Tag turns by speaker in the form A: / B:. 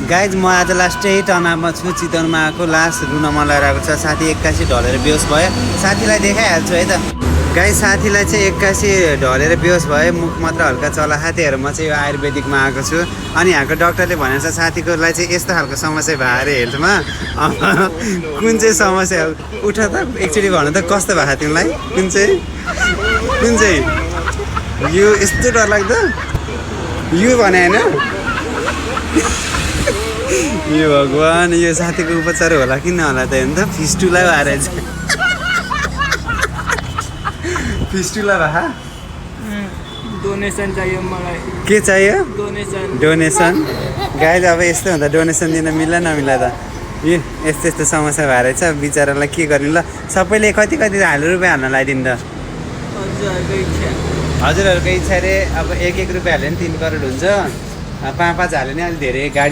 A: Guys म आज लास्टै टर्नामा छु, चितवनमा आएको लास्ट रुन मन लगाइरहेको छ। साथी 81 ढलेर बेहोस भयो। साथीलाई देखाइहाल्छु है त। गाइज साथीलाई चाहिँ 81 ढलेर बेहोस भयो, मुख मात्र हल्का चलाखा। त्यही भएर म चाहिँ यो आयुर्वेदिकमा आएको छु। अनि यहाँको डक्टरले भनेको छ साथीकोलाई चाहिँ यस्तो खालको समस्या भयो अरे हेल्थमा। कुन चाहिँ समस्या उठ त एकचोटि भन्नु त कस्तो भएको तिमीलाई? कुन चाहिँ यो यस्तो डरलाग्दो यो भने होइन? यो भगवान्, यो साथीको उपचार होला कि नहोला त हेर्नु त। फिस्टुला भएर चाहिँ फिस्टुला भए
B: डोनेसन चाहियो मलाई।
A: के चाहियो?
B: डोनेसन।
A: गाइज अब यस्तो हुँदा डोनेसन दिन मिल्ला नमिल्ला त। यो यस्तो यस्तो समस्या भएर छ बिचरालाई के गर्ने ल। सबैले कति रुपियाँ हाल्न लगाइदिनु त। हजुरहरूको इच्छा अरे अब 1 रुपियाँ हाल्यो भने 3 करोड हुन्छ। 5 हाल्यो भने अलिक धेरै गाडी